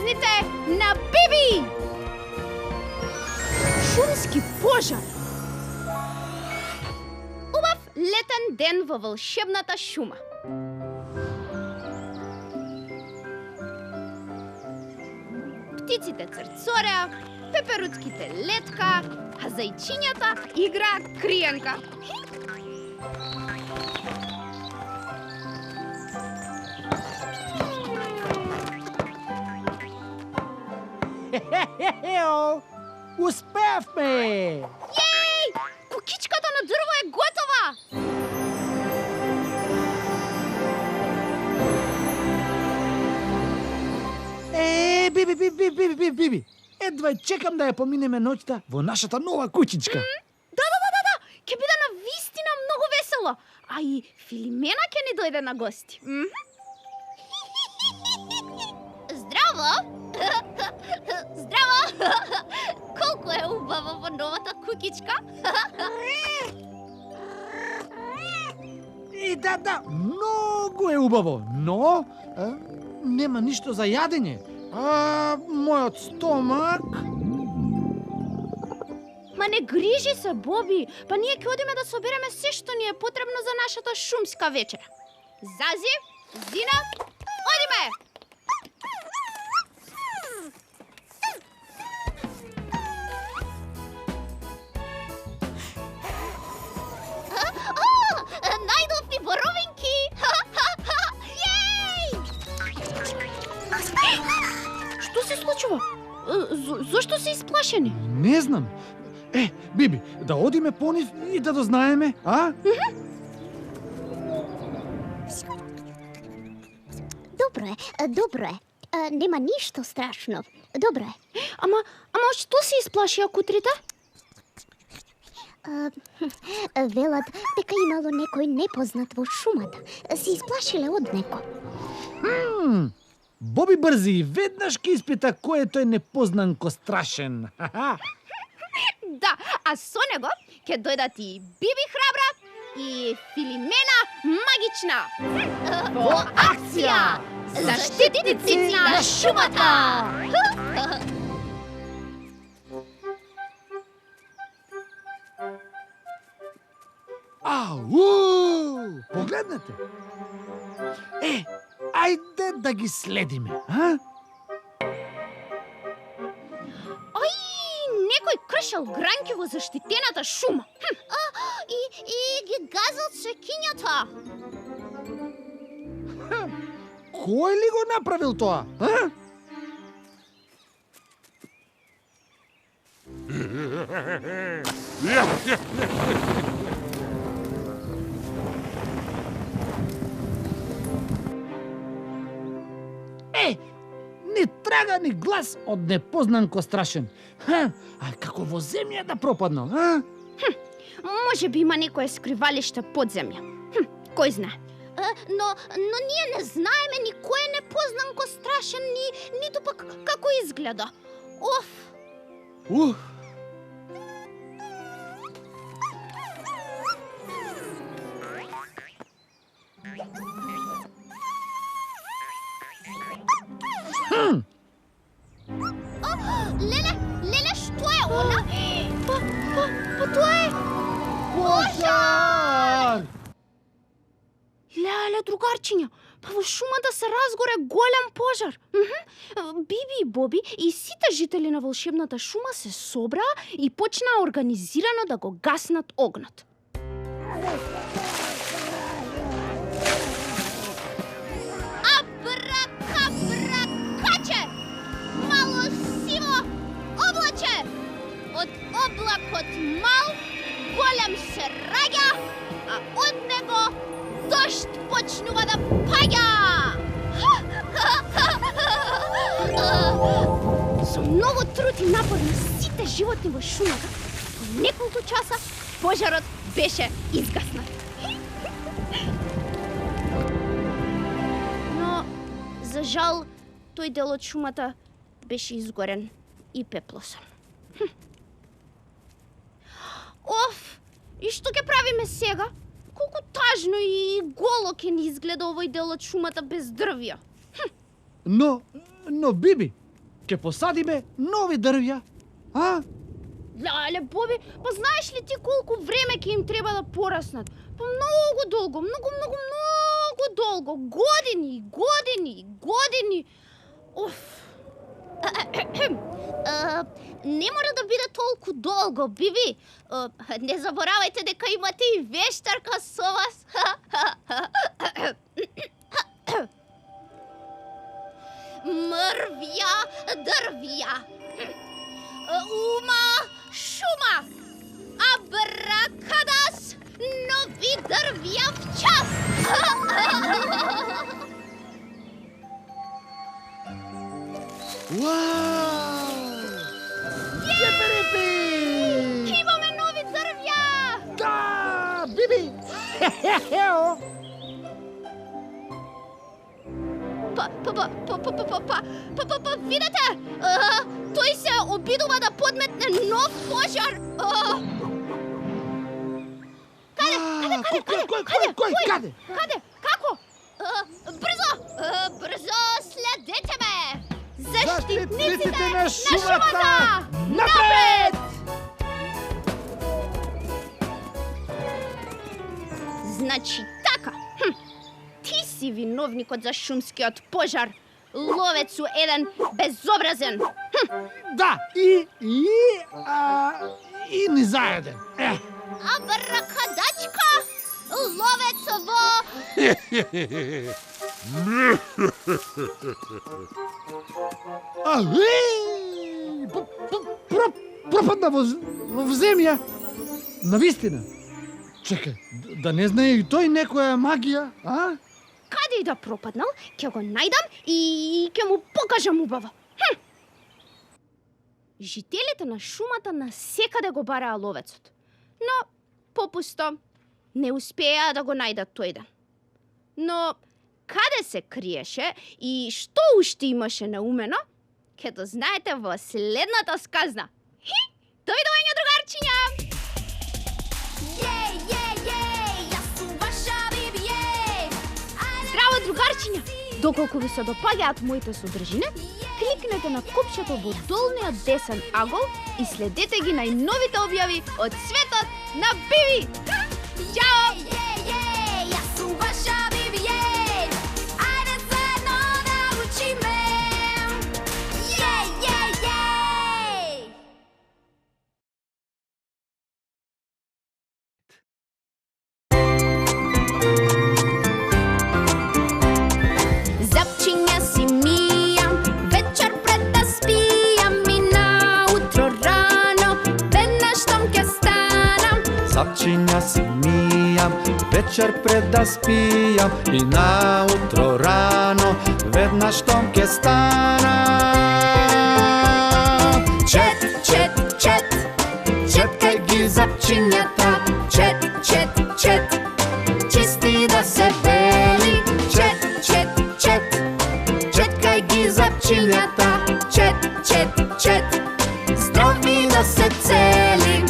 празниците на Биби! Шумски пожар! Убав летен ден во волшебната шума. Птиците црцореа, пеперуцките летка, а зајчињата игра криенка. Успевме! Јеј! Кукичката на дрво е готова! Биби! Едва чекам да ја поминеме ноќта во нашата нова куќичка. Да. Ќе биде на вистина многу весело. А и Филимена ќе ни дојде на гости. Здраво! Здраво! Колку е убаво во новата кукичка? И да, многу е убаво, но нема ништо за јадење. Мојот стомак... Ма не грижи се, Боби, па ние ќе одиме да собереме се што ни е потребно за нашата шумска вечера. Зази, Зина, одиме! Најдовни боровинки! Јеј! Што се случува? Зошто се исплашени? Не знам. Биби, да одиме по нив и да дознаеме, а? Добро е. Нема ништо страшно. Добро е. Ама што се исплашија кутрите? Велат дека имало некој непознат во шумата. Се исплашиле од некој. Боби брзи, веднаш ки испита кој е тој непознанко страшен. Да, а со него ќе дојдат и Биби храбра и Филимена магична. Во акција! Заштитници на шумата! Погледнете. Ајде да ги следиме, а? Некој кршел гранки во заштитената шума. И ги газал цвеќињата. Кој ли го направил тоа, а? Ни трага, ни глас од непознанко страшен. А како во земја да пропаднал, а? Може би има некое скривалиште под земја. Кој знае? Но ние не знаеме ни кој е непознанко страшен, ниту пак како изгледа. Уф! Леле, што е она? Па тоа е Пожар! Леле, другарчиња, па во шумата се разгоре голем пожар. Биби и Боби и сите жители на волшебната шума се собраа и почнаа организирано да го гаснат огнот. Абракабракаче! Мало сиво облаче! Од облакот мал голем се раѓа, а од него дожд почнува да паѓа! Со многу труд и напор на сите животни во шумата, во неколку часа пожарот беше изгаснат. Но, за жал, тој дел од шумата беше изгорен и пеплосан. И што ќе правиме сега? Колку тажно и голо ќе ни изгледа овој дел од шумата без дрвја. Но Биби, ке посадиме нови дрвја. А? Леле, Боби, па знаеш ли ти колку време ќе им треба да пораснат? Па многу долго, многу долго. Години. Оф. Не мора да биде толку долго, Биби. Не заборавајте дека имате и вештарка со вас. Мрвја, дрвја. Ума, шума. Абракадас, нови дрвја в час. Вау! Јепи-репи! Имаме нови дрвја! Да, Биби! Хе-хе-хео! Видете? Тој се обидува да подметне нов пожар. Каде? Каде? Како? Брзо, следете ме! Заштитниците на шумата! Напред! Значи така. Ти си виновникот за шумскиот пожар. Ловецу еден безобразен. Да, и ни заеден. Абракадачка, ловецово. Пропадна во земја. Навистина. Чекај, да не знае и тој некоја магија, а? Каде и да пропаднал, ќе го најдам и ќе му покажам убаво. Жителите на шумата насекаде го бараа ловецот. Но, попусто, не успеа да го најдат тој ден. Но, каде се криеше и што уште имаше наумено, ќе да знаете во следната сказна. Дојдување, другарчиња! Здраво, другарчиња! Доколку ви се допаѓаат моите содржини, кликнете на копчето во долниот десен агол и следете ги најновите објави од светот на Биби! Чао! Запчиња си мијам, вечер пред да спијам и наутро рано, веднаш штом ке станам. Чет, чет, чет, четкај ги запчињата, чет, чет, чет, чисти да се бели. Чет, чет, чет, четкај ги запчињата, чет, чет, чет, здрави да се цели.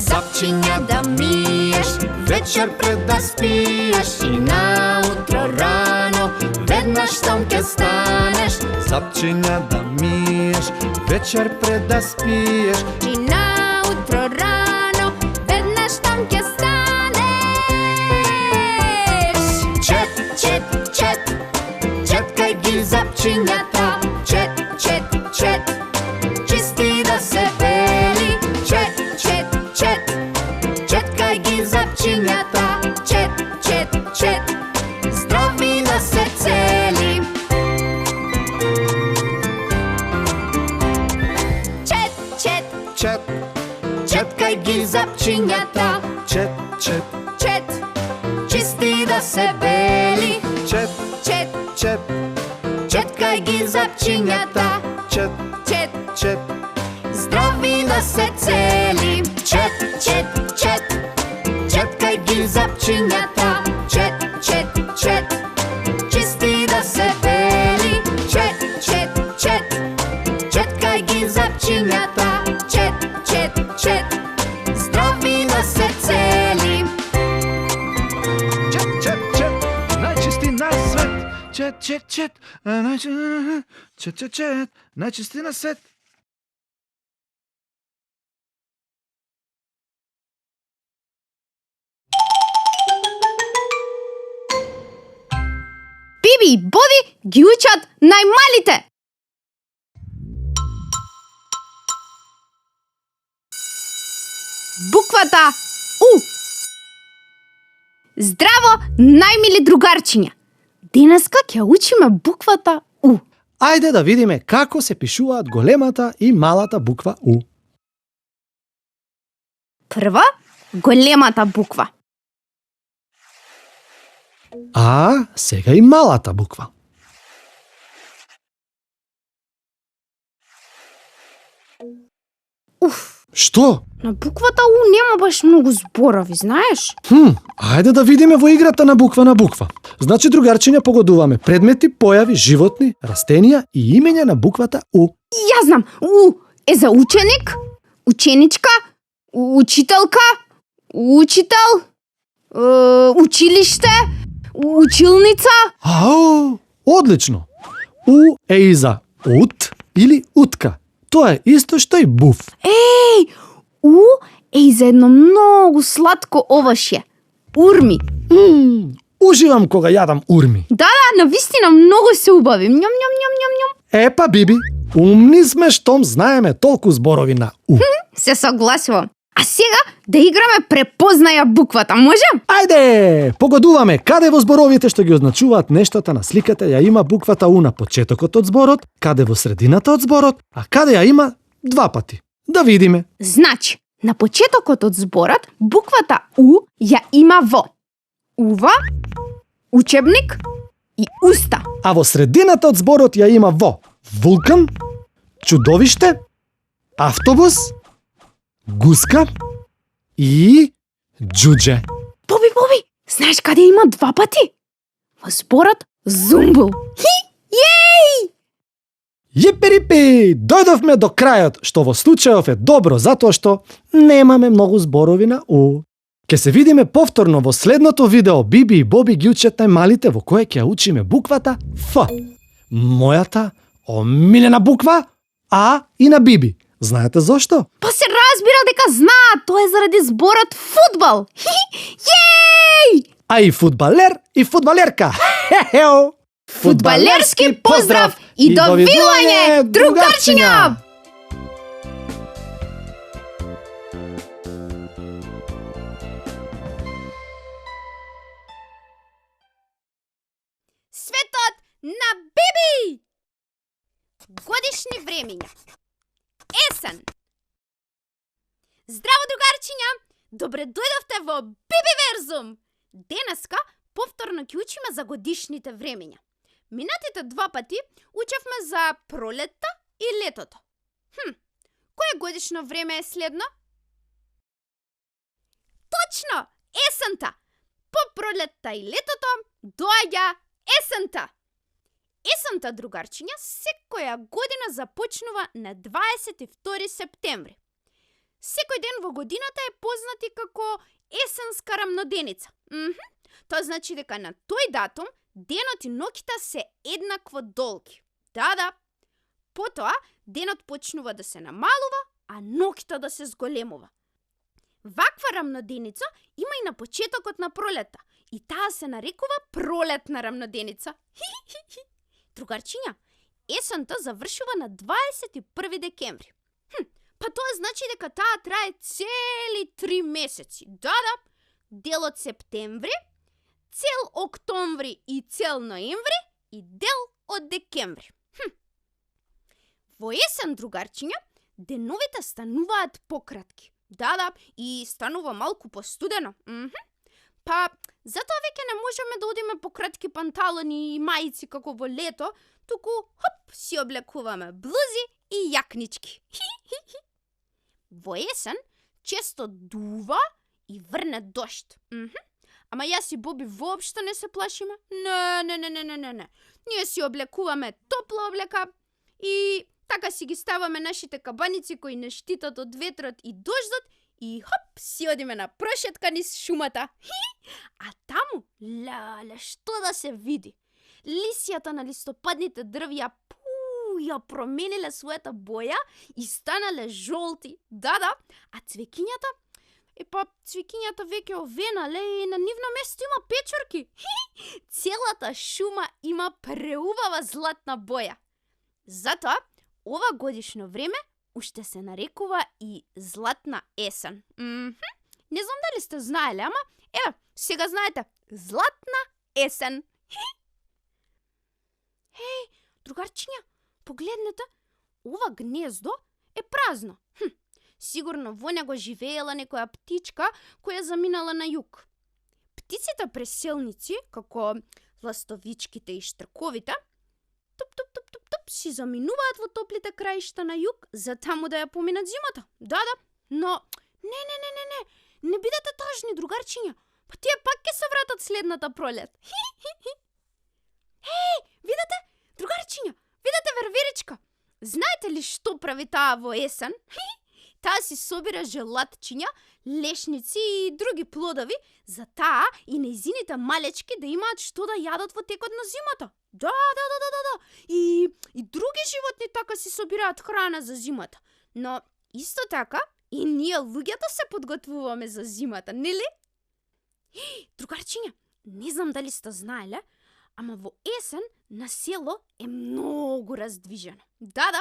Запчиња да миеш, вечер пред да спиеш и наутро рано, веднаш штом ке станеш. Запчиња да миеш, вечер пред да спиеш и наутро рано, веднаш штом ке станеш. Чет, чет, чет, четкај ги запчињата, чет, чет, чет, чисти да се бели. Чет, чет, чет, четкај ги запчињата, чет, чет, чет, здрави да се цели. Чет, чет, Чет, четкај ги запчињата, чет, чет, чет, чисти да се бели. Чет, чет, чет, четкај ги запчињата, чет, чет, чет, здрави да се цели. чет, чет, чет, четкај ги запчињата, чет, чет, чет, чисти да се бели. Чет, чет, чет, четкај ги запчињата, чет, чет, чет, здрави да се цели. Чет, чет, чет, најчисти на свет, чет, најчистина сет. Биби и Боби ги учат најмалите. Буквата У. Здраво, најмили другарчиња. Денеска ќе учиме буквата У. Ајде да видиме како се пишуваат големата и малата буква У. Прва, големата буква. А сега и малата буква. Уф, Што? на буквата У нема баш многу зборови, знаеш? Ајде да видиме во играта на буква. Значи, другарчиња, погодуваме предмети, појави, животни, растенија и имења на буквата У. Јас знам, У е за ученик, ученичка, учителка, учител, училиште, училница. Ау, одлично. У е и за ут или утка. Тоа е исто што и буф. Еј, У е и за едно многу сладко овошје. Урми. Уживам кога јадам урми. Да, навистина многу се убави. Њам, њам, њам, њам, њам. Епа, Биби, умни сме штом знаеме толку зборови на У. Се согласувам. А сега да играме препознаја буквата, може? Ајде, погодуваме каде во зборовите што ги означуваат нештата на сликата ја има буквата У на почетокот од зборот, каде во средината од зборот, а каде ја има два пати. Да видиме. Значи, на почетокот од зборот, буквата У ја има во ува, учебник и уста. А во средината од зборот ја има во вулкан, чудовиште, автобус, гуска и џудже. Боби, знаеш каде има два пати? Во зборот зумбул. Јеј! Јеперипи, дојдовме до крајот, што во случајов е добро затоа што немаме многу зборови на У. Ке се видиме повторно во следното видео Биби и Боби ги учат најмалите во кое ќе учиме буквата Ф. Мојата омилена буква, а и на Биби. Знаете зошто? Па се разбира дека знаат, тоа е заради зборот фудбал. Јеј! А и фудбалер и фудбалерка. Хе-хео! Фудбалерски поздрав и довидување, другарчиња! Светот на Биби! Годишни времиња. Есен. Здраво, другарчиња! Добре дојдовте во Бибиверзум! Денеска повторно ќе учиме за годишните времиња. Минатите два пати учевме за пролетта и летото. Кое годишно време е следно? Точно! Есента! По пролетта и летото доаѓа есента. Есента, другарчиња, секоја година започнува на 22 септември. Секој ден во годината е познати како есенска рамноденица. Тоа значи дека на тој датум денот и ноќта се еднакво долги. Да. Потоа денот почнува да се намалува, а ноќта да се зголемува. Ваква рамноденица има и на почетокот на пролета, и таа се нарекува пролетна рамноденица. Другарчиња, есента завршува на 21 декември. Па тоа значи дека таа трае цели 3 месеци. Да, делот септември, цел октомври и цел ноември и дел од декември. Во есен, другарчиња, деновите стануваат пократки. Да, и станува малку постудено. Па, затоа веќе не можеме да одиме по кратки панталони и мајци како во лето, туку си облекуваме блузи и јакнички. Во есен често дува и врне дожд. Ама јас и Боби воопшто не се плашиме. Не. Ние си облекуваме топла облека и така си ги ставаме нашите кабаници кои не штитат од ветрот и дождот и си одиме на прошетка низ шумата. А таму, што да се види? лисјата на листопадните дрвја ја промениле својата боја и станале жолти. Да, а цвекињата? Цвекињата веќе овенале и на нивно место има печорки. Целата шума има преубава златна боја. Затоа, ова годишно време уште се нарекува и златна есен. Не знам дали сте знаеле, ама еве, сега знаете, златна есен. Другарчиња, погледнете, ова гнездо е празно. Сигурно во него живеела некоја птичка која заминала на југ. Птиците преселници, како ластовичките и штрковите, туп, си заминуваат во топлите краишта на југ за таму да ја поминат зимата. Да, но не бидете тажни, другарчиња. Па тие пак ќе се вратат следната пролет. Видете, другарчиња, видете верверичка. Знаете ли што прави таа во есен? Таа си собира желатчиња, лешници и други плодови за таа и нејзините малечки да имаат што да јадат во текот на зимата. Да. И други животни така си собираат храна за зимата. Но исто така и ние луѓето се подготвуваме за зимата, нели? Другарчиња, не знам дали сте знаеле, ама во есен на село е многу раздвижено. Да,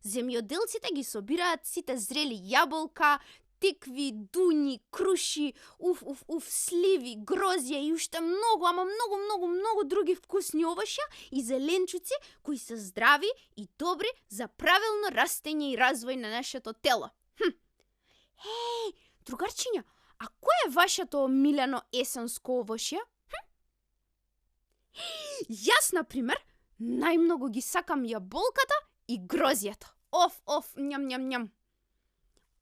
земјоделците ги собираат сите зрели јаболка, тикви, дуњи, круши, сливи, грозје и уште многу, ама многу други вкусни овошја и зеленчуци кои се здрави и добри за правилно растење и развој на нашето тело. Другарчиња, а кој е вашето омилено есенско овошје? Јас, например, најмногу ги сакам јаболката и грозјето. Ням.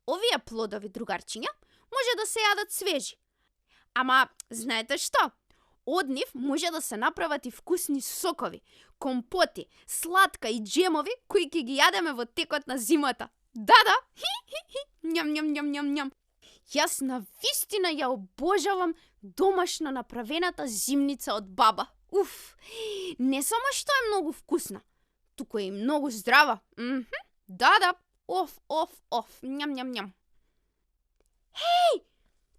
Овие плодови, другарчиња, може да се јадат свежи. Ама, знаете што? Од нив може да се направат и вкусни сокови, компоти, сладка и джемови кои ќе ги јадеме во текот на зимата. Да. Ням. Јас навистина ја обожавам домашно направената зимница од баба. Не само што е многу вкусна, туку е и многу здрава. Да. Ням.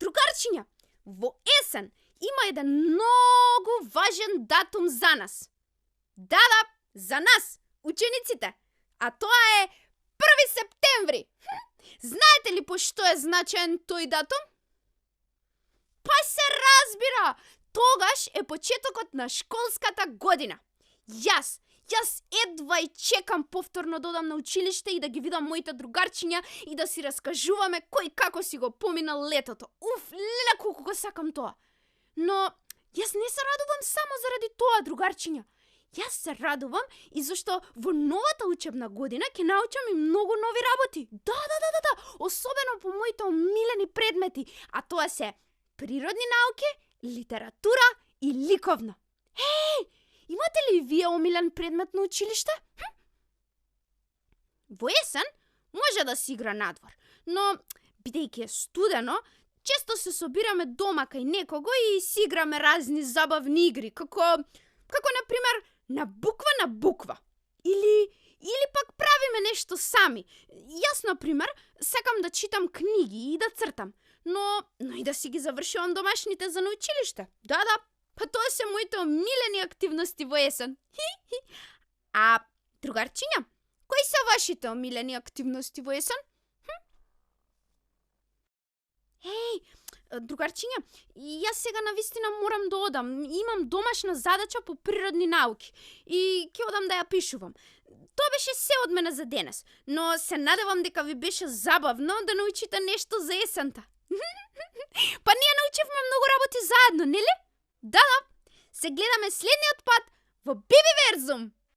Другарчиња, во есен има еден многу важен датум за нас. Да, за нас, учениците. А тоа е 1 септември. Знаете ли по што е значаен тој датум? Па се разбира, тогаш е почетокот на школската година. Јас едва и чекам повторно да одам на училиште и да ги видам моите другарчиња и да си раскажуваме кој како си го поминал летото. Леле колку го сакам тоа. Но јас не се радувам само заради тоа, другарчиња. Јас се радувам и зашто во новата учебна година ќе научам и многу нови работи. Да, особено по моите омилени предмети, а тоа се природни науки, литература и ликовно. Имате ли вие омилен предмет на училиште? Во есен може да се игра надвор, но бидејќи е студено, често се собираме дома кај некого и си играме разни забавни игри, како например на буква. Или пак правиме нешто сами. Јас, например, сакам да читам книги и да цртам, но и да си ги завршувам домашните за на училиште. Да, па тоа се моите омилени активности во есен. А, другарчиња, кои се вашите омилени активности во есен? Другарчиња, јас сега навистина морам да одам. Имам домашна задача по природни науки и ќе одам да ја пишувам. Тоа беше се од мене за денес, но се надевам дека ви беше забавно да научите нешто за есента. Па ние научивме многу работи заедно, нели? Да. Се гледаме следниот пат во Бибиверзум.